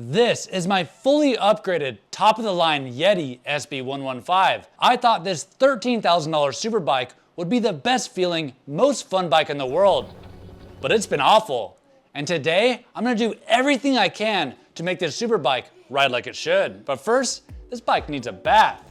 This is my fully upgraded, top-of-the-line Yeti SB115. I thought this $13,000 superbike would be the best feeling, most fun bike in the world, but it's been awful. And today, I'm gonna do everything I can to make this superbike ride like it should. But first, this bike needs a bath.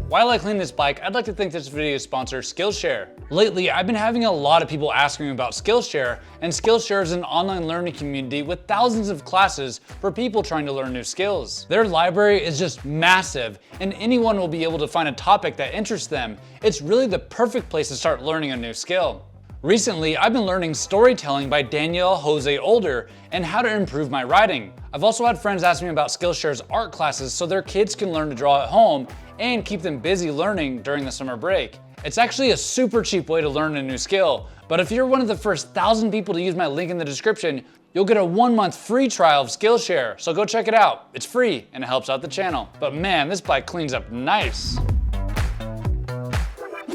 While I clean this bike, I'd like to thank this video's sponsor, Skillshare. Lately, I've been having a lot of people asking me about Skillshare, and Skillshare is an online learning community with thousands of classes for people trying to learn new skills. Their library is just massive, and anyone will be able to find a topic that interests them. It's really the perfect place to start learning a new skill. Recently, I've been learning storytelling by Danielle Jose Older and how to improve my writing. I've also had friends ask me about Skillshare's art classes so their kids can learn to draw at home and keep them busy learning during the summer break. It's actually a super cheap way to learn a new skill, but if you're one of the first 1,000 people to use my link in the description, you'll get a 1-month free trial of Skillshare, so go check it out. It's free and it helps out the channel. But man, this bike cleans up nice.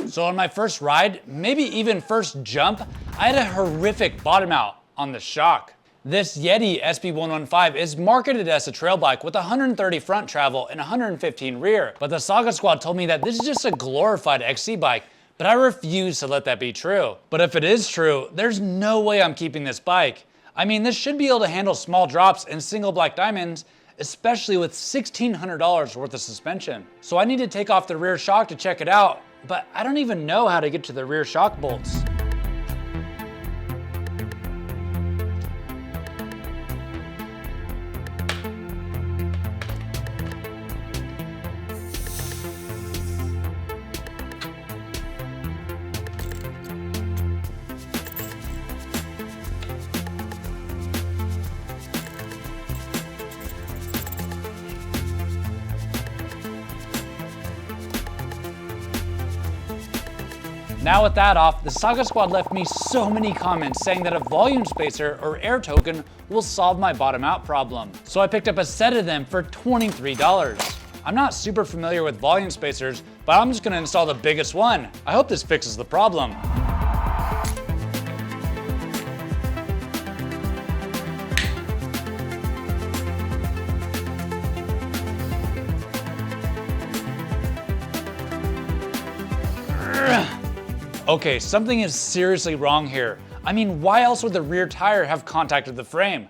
So on my first ride, maybe even first jump, I had a horrific bottom out on the shock. This Yeti SB115 is marketed as a trail bike with 130 front travel and 115 rear, but the Saga squad told me that this is just a glorified XC bike, but I refuse to let that be true. But if it is true, there's no way I'm keeping this bike. I mean, this should be able to handle small drops and single black diamonds, especially with $1,600 worth of suspension. So I need to take off the rear shock to check it out, but I don't even know how to get to the rear shock bolts. Now with that off, the Saga squad left me so many comments saying that a volume spacer or air token will solve my bottom out problem. So I picked up a set of them for $23. I'm not super familiar with volume spacers, but I'm just gonna install the biggest one. I hope this fixes the problem. Okay, something is seriously wrong here. I mean, why else would the rear tire have contacted the frame?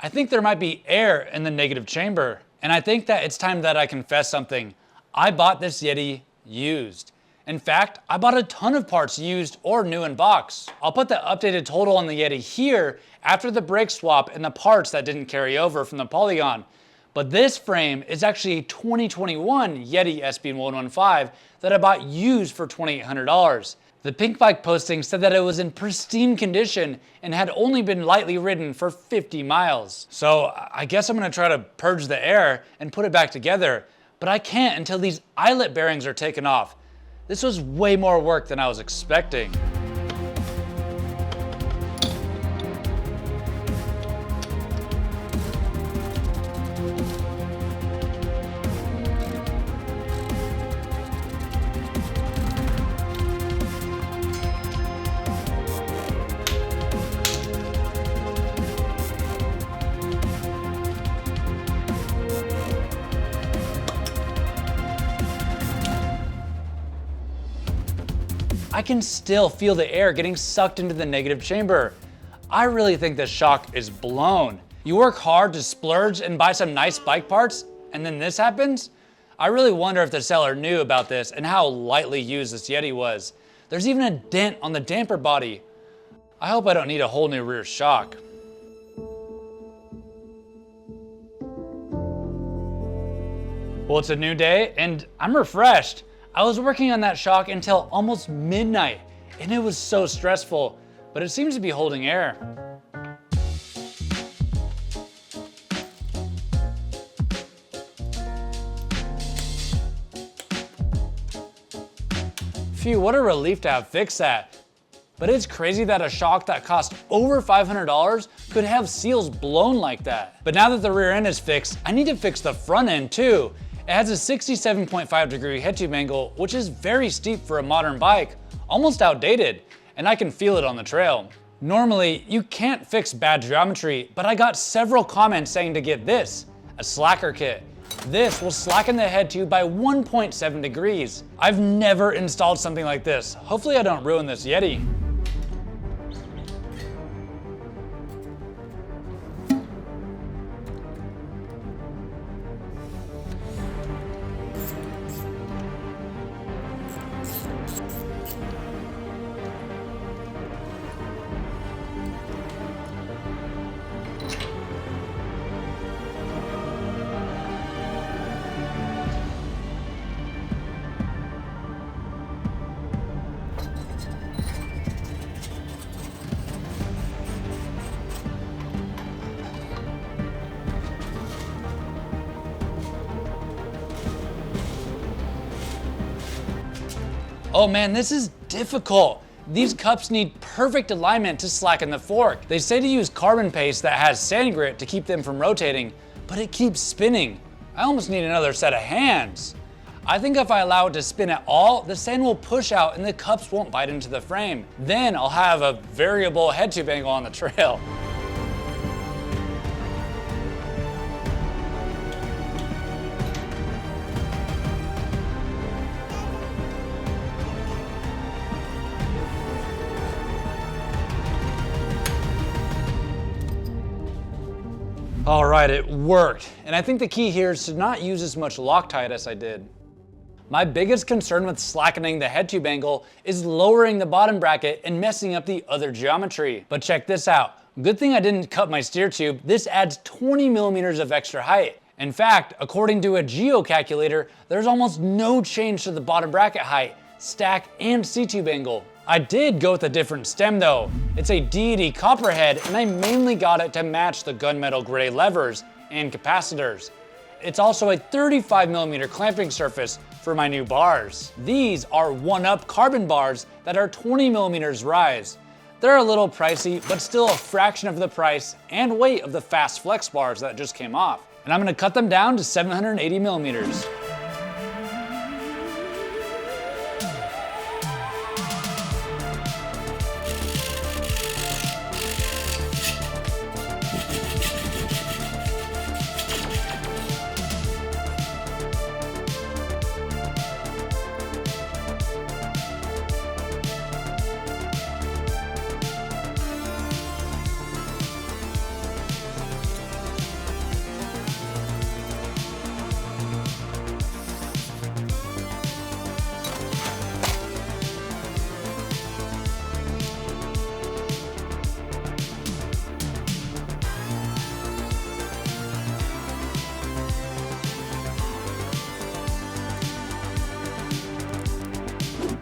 I think there might be air in the negative chamber. And I think that it's time that I confess something. I bought this Yeti used. In fact, I bought a ton of parts used or new in box. I'll put the updated total on the Yeti here after the brake swap and the parts that didn't carry over from the Polygon. But this frame is actually a 2021 Yeti SB115 that I bought used for $2,800. The Pink Bike posting said that it was in pristine condition and had only been lightly ridden for 50 miles. So I guess I'm gonna try to purge the air and put it back together, but I can't until these eyelet bearings are taken off. This was way more work than I was expecting. I can still feel the air getting sucked into the negative chamber. I really think this shock is blown. You work hard to splurge and buy some nice bike parts, and then this happens? I really wonder if the seller knew about this and how lightly used this Yeti was. There's even a dent on the damper body. I hope I don't need a whole new rear shock. Well, it's a new day and I'm refreshed. I was working on that shock until almost midnight, and it was so stressful, but it seems to be holding air. Phew, what a relief to have fixed that. But it's crazy that a shock that cost over $500 could have seals blown like that. But now that the rear end is fixed, I need to fix the front end too. It has a 67.5 degree headtube angle, which is very steep for a modern bike, almost outdated, and I can feel it on the trail. Normally, you can't fix bad geometry, but I got several comments saying to get this, a slacker kit. This will slacken the head tube by 1.7 degrees. I've never installed something like this. Hopefully I don't ruin this Yeti. Oh man, this is difficult. These cups need perfect alignment to slacken the fork. They say to use carbon paste that has sand grit to keep them from rotating, but it keeps spinning. I almost need another set of hands. I think if I allow it to spin at all, the sand will push out and the cups won't bite into the frame. Then I'll have a variable head tube angle on the trail. All right, it worked. And I think the key here is to not use as much Loctite as I did. My biggest concern with slackening the head tube angle is lowering the bottom bracket and messing up the other geometry. But check this out. Good thing I didn't cut my steer tube. This adds 20 millimeters of extra height. In fact, according to a geo calculator, there's almost no change to the bottom bracket height, stack, and C-tube angle. I did go with a different stem though. It's a DED copperhead, and I mainly got it to match the gunmetal gray levers and capacitors. It's also a 35 millimeter clamping surface for my new bars. These are 1-up carbon bars that are 20 millimeters rise. They're a little pricey, but still a fraction of the price and weight of the fast flex bars that just came off. And I'm gonna cut them down to 780 millimeters.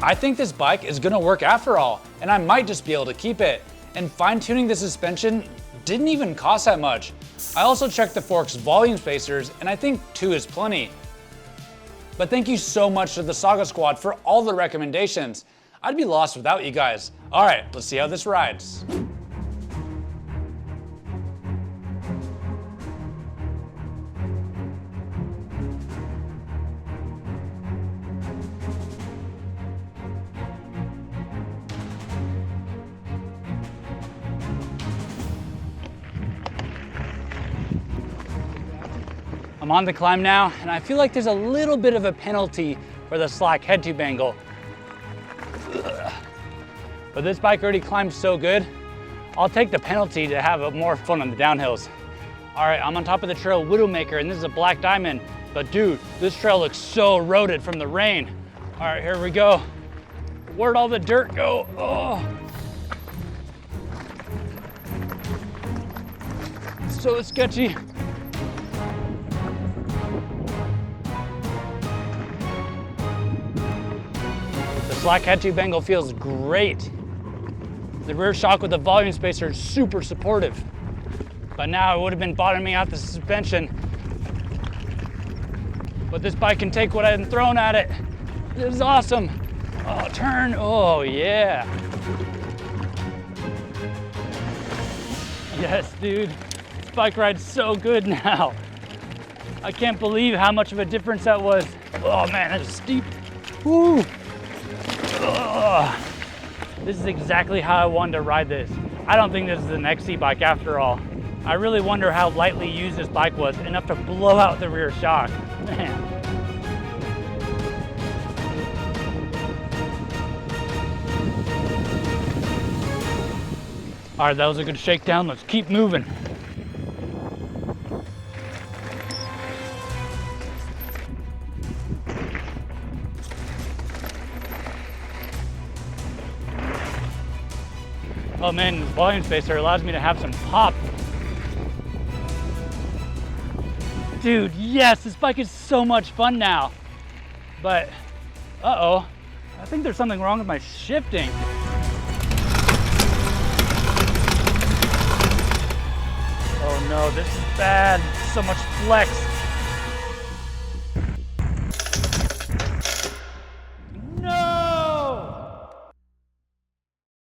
I think this bike is gonna work after all, and I might just be able to keep it. And fine-tuning the suspension didn't even cost that much. I also checked the fork's volume spacers, and I think 2 is plenty. But thank you so much to the Saga squad for all the recommendations. I'd be lost without you guys. All right, let's see how this rides. I'm on the climb now, and I feel like there's a little bit of a penalty for the slack head tube angle. But this bike already climbs so good, I'll take the penalty to have more fun on the downhills. All right, I'm on top of the trail Widowmaker, and this is a black diamond. But dude, this trail looks so eroded from the rain. All right, here we go. Where'd all the dirt go? Oh. So sketchy. The slack head tube angle feels great. The rear shock with the volume spacer is super supportive. But now it would have been bottoming out the suspension. But this bike can take what I've been throwing at it. This is awesome. Oh, turn, oh yeah. Yes, dude, this bike rides so good now. I can't believe how much of a difference that was. Oh man, that's steep. Woo. This is exactly how I wanted to ride this. I don't think this is an XC bike after all. I really wonder how lightly used this bike was, enough to blow out the rear shock. Man. All right, that was a good shakedown. Let's keep moving. Oh man, this volume spacer allows me to have some pop. Dude, yes, this bike is so much fun now. But, uh-oh, I think there's something wrong with my shifting. Oh no, this is bad. So much flex.